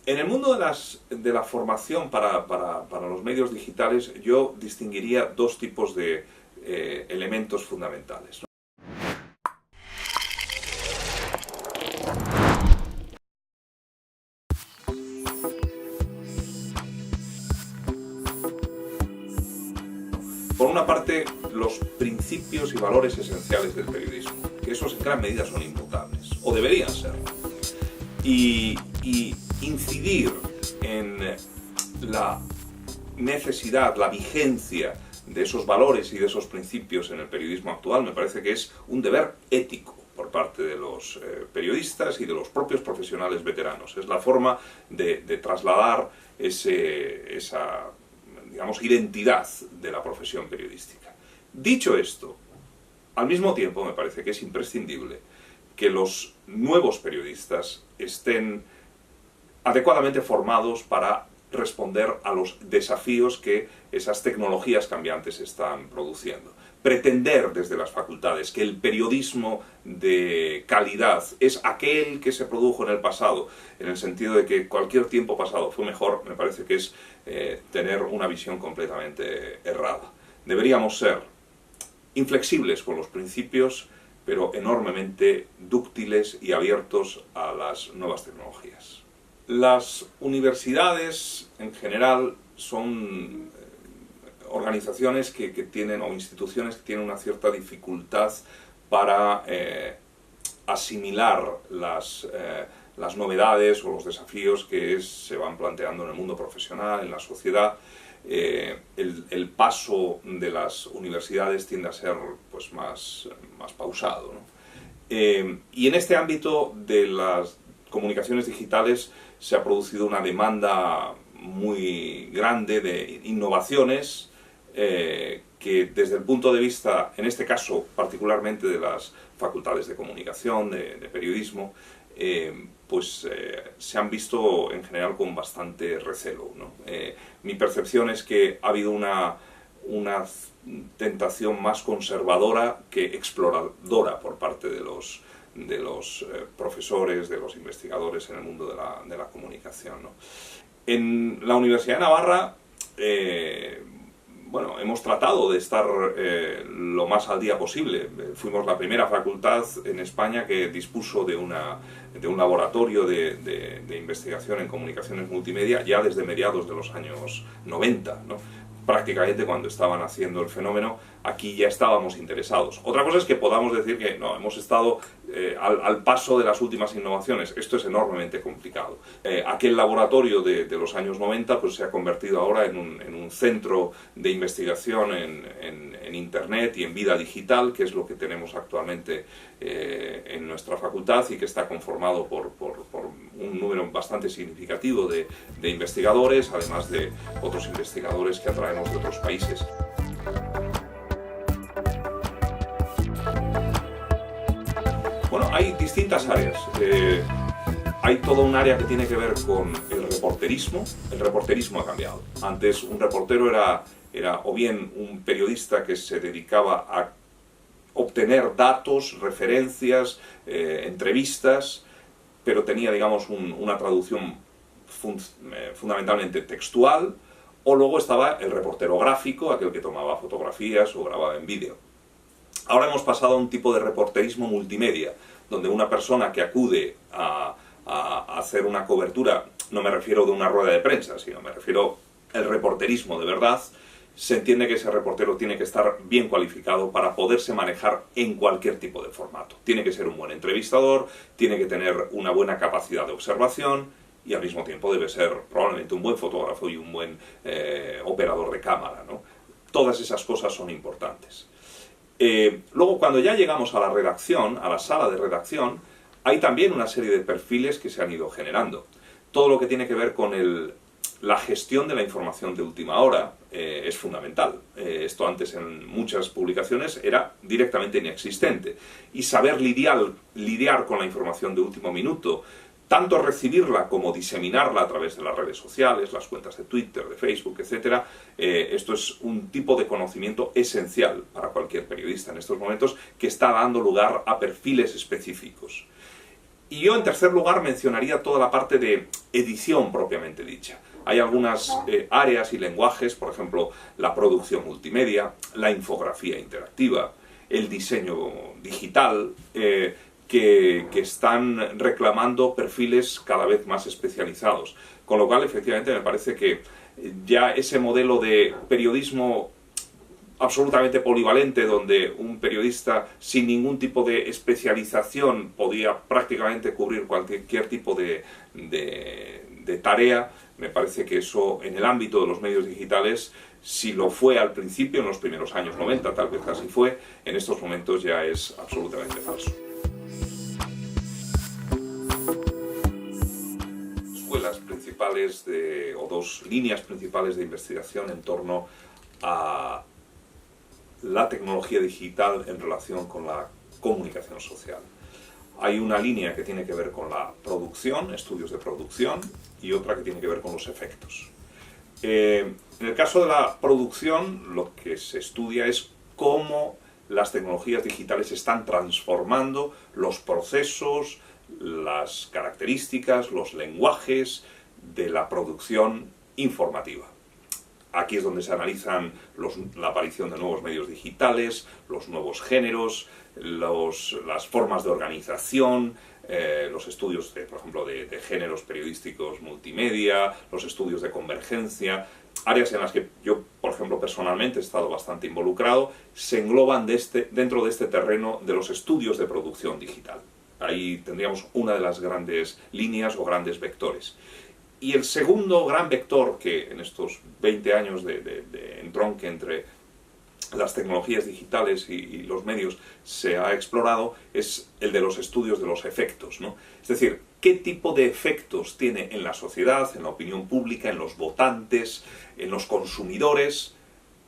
En el mundo de la formación para los medios digitales, yo distinguiría dos tipos de elementos fundamentales, ¿no? Por una parte, los principios y valores esenciales del periodismo, que esos en gran medida son inmutables, o deberían ser. Y incidir en la necesidad, la vigencia de esos valores y de esos principios en el periodismo actual me parece que es un deber ético por parte de los periodistas y de los propios profesionales veteranos. Es la forma de trasladar esa, digamos, identidad de la profesión periodística. Dicho esto, al mismo tiempo me parece que es imprescindible que los nuevos periodistas estén adecuadamente formados para responder a los desafíos que esas tecnologías cambiantes están produciendo. Pretender desde las facultades que el periodismo de calidad es aquel que se produjo en el pasado, en el sentido de que cualquier tiempo pasado fue mejor, me parece que es tener una visión completamente errada. Deberíamos ser inflexibles con los principios, pero enormemente dúctiles y abiertos a las nuevas tecnologías. Las universidades, en general, son organizaciones que tienen, o instituciones que tienen una cierta dificultad para asimilar las novedades o los desafíos que se van planteando en el mundo profesional, en la sociedad. El paso de las universidades tiende a ser pues, más pausado, ¿no? Y en este ámbito de las comunicaciones digitales se ha producido una demanda muy grande de innovaciones que desde el punto de vista, en este caso particularmente de las facultades de comunicación, de periodismo, se han visto en general con bastante recelo, ¿no? Mi percepción es que ha habido una tentación más conservadora que exploradora por parte de los profesores, de los investigadores en el mundo de la comunicación, ¿no? En la Universidad de Navarra, hemos tratado de estar lo más al día posible. Fuimos la primera facultad en España que dispuso de un laboratorio de investigación en comunicaciones multimedia ya desde mediados de los años 90, ¿no? Prácticamente cuando estaban haciendo el fenómeno, aquí ya estábamos interesados. Otra cosa es que podamos decir que no, hemos estado al paso de las últimas innovaciones. Esto es enormemente complicado. Aquel laboratorio de los años 90 pues, se ha convertido ahora en un centro de investigación en Internet y en vida digital, que es lo que tenemos actualmente en nuestra facultad y que está conformado por un número bastante significativo de investigadores, además de otros investigadores que atraemos de otros países. Bueno, hay distintas áreas. Hay todo un área que tiene que ver con el reporterismo. El reporterismo ha cambiado. Antes un reportero era o bien un periodista que se dedicaba a obtener datos, referencias, entrevistas, pero tenía, digamos, una traducción fundamentalmente textual, o luego estaba el reportero gráfico, aquel que tomaba fotografías o grababa en vídeo. Ahora hemos pasado a un tipo de reporterismo multimedia, donde una persona que acude a hacer una cobertura, no me refiero de una rueda de prensa, sino me refiero al reporterismo de verdad, se entiende que ese reportero tiene que estar bien cualificado para poderse manejar en cualquier tipo de formato. Tiene que ser un buen entrevistador, tiene que tener una buena capacidad de observación y al mismo tiempo debe ser probablemente un buen fotógrafo y un buen operador de cámara, ¿no? Todas esas cosas son importantes. Luego, cuando ya llegamos a la redacción, a la sala de redacción, hay también una serie de perfiles que se han ido generando. Todo lo que tiene que ver con la gestión de la información de última hora es fundamental. Esto antes en muchas publicaciones era directamente inexistente. Y saber lidiar con la información de último minuto, tanto recibirla como diseminarla a través de las redes sociales, las cuentas de Twitter, de Facebook, etc. Esto es un tipo de conocimiento esencial para cualquier periodista en estos momentos que está dando lugar a perfiles específicos. Y yo en tercer lugar mencionaría toda la parte de edición propiamente dicha. Hay algunas áreas y lenguajes, por ejemplo, la producción multimedia, la infografía interactiva, el diseño digital, que están reclamando perfiles cada vez más especializados. Con lo cual, efectivamente, me parece que ya ese modelo de periodismo absolutamente polivalente, donde un periodista sin ningún tipo de especialización podía prácticamente cubrir cualquier tipo de tarea, me parece que eso en el ámbito de los medios digitales, si lo fue al principio, en los primeros años 90, tal vez así fue, en estos momentos ya es absolutamente falso. Escuelas principales o dos líneas principales de investigación en torno a la tecnología digital en relación con la comunicación social. Hay una línea que tiene que ver con la producción, estudios de producción, y otra que tiene que ver con los efectos. En el caso de la producción, lo que se estudia es cómo las tecnologías digitales están transformando los procesos, las características, los lenguajes de la producción informativa. Aquí es donde se analizan la aparición de nuevos medios digitales, los nuevos géneros, las formas de organización, los estudios, por ejemplo, de géneros periodísticos multimedia, los estudios de convergencia, áreas en las que yo, por ejemplo, personalmente he estado bastante involucrado, se engloban dentro de este terreno de los estudios de producción digital. Ahí tendríamos una de las grandes líneas o grandes vectores. Y el segundo gran vector que en estos 20 años de entronque entre las tecnologías digitales y los medios se ha explorado es el de los estudios de los efectos, ¿no? Es decir, qué tipo de efectos tiene en la sociedad, en la opinión pública, en los votantes, en los consumidores,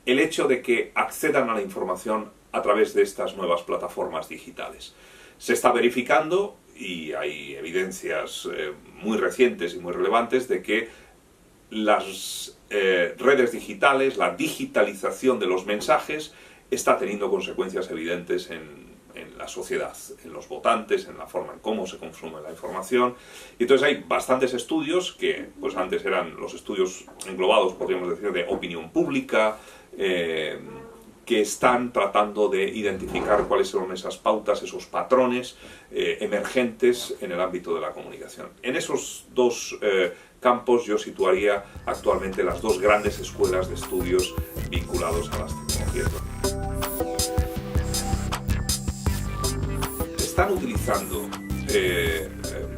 el hecho de que accedan a la información a través de estas nuevas plataformas digitales. Se está verificando, y hay evidencias muy recientes y muy relevantes, de que las redes digitales, la digitalización de los mensajes, está teniendo consecuencias evidentes en la sociedad, en los votantes, en la forma en cómo se consume la información. Y entonces hay bastantes estudios que pues antes eran los estudios englobados, podríamos decir, de opinión pública, que están tratando de identificar cuáles son esas pautas, esos patrones emergentes en el ámbito de la comunicación. En esos dos campos yo situaría actualmente las dos grandes escuelas de estudios vinculados a las tecnologías. Están utilizando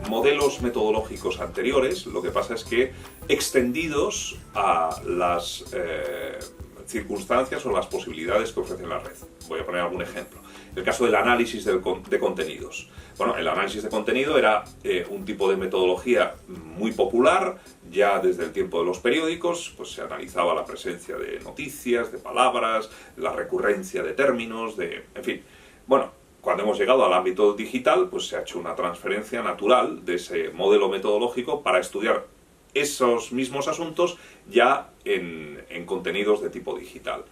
modelos metodológicos anteriores, lo que pasa es que extendidos a las circunstancias o las posibilidades que ofrece la red. Voy a poner algún ejemplo. El caso del análisis de contenidos. Bueno, el análisis de contenido era un tipo de metodología muy popular, ya desde el tiempo de los periódicos, pues se analizaba la presencia de noticias, de palabras, la recurrencia de términos, en fin. Bueno, cuando hemos llegado al ámbito digital, pues se ha hecho una transferencia natural de ese modelo metodológico para estudiar esos mismos asuntos ya en contenidos de tipo digital.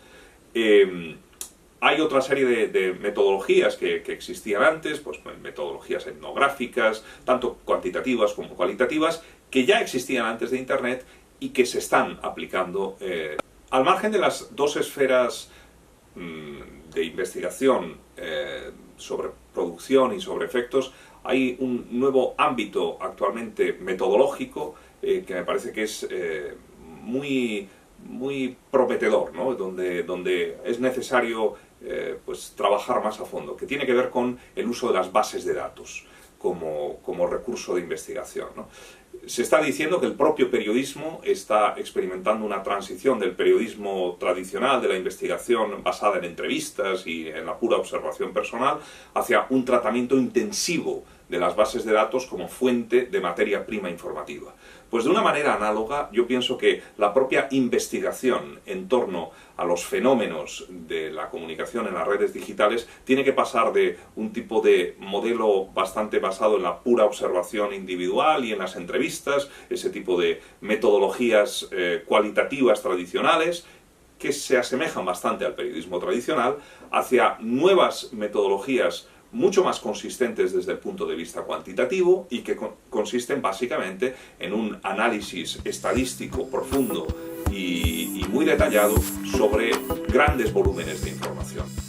Hay otra serie de metodologías que existían antes, pues metodologías etnográficas, tanto cuantitativas como cualitativas, que ya existían antes de Internet y que se están aplicando. Al margen de las dos esferas de investigación sobre producción y sobre efectos, hay un nuevo ámbito actualmente metodológico que me parece que es muy prometedor, ¿no? donde es necesario pues trabajar más a fondo, que tiene que ver con el uso de las bases de datos como recurso de investigación, ¿no? Se está diciendo que el propio periodismo está experimentando una transición del periodismo tradicional, de la investigación basada en entrevistas y en la pura observación personal, hacia un tratamiento intensivo de las bases de datos como fuente de materia prima informativa. Pues de una manera análoga, yo pienso que la propia investigación en torno a los fenómenos de la comunicación en las redes digitales tiene que pasar de un tipo de modelo bastante basado en la pura observación individual y en las entrevistas, ese tipo de metodologías cualitativas tradicionales, que se asemejan bastante al periodismo tradicional, hacia nuevas metodologías mucho más consistentes desde el punto de vista cuantitativo y que consisten básicamente en un análisis estadístico profundo y muy detallado sobre grandes volúmenes de información.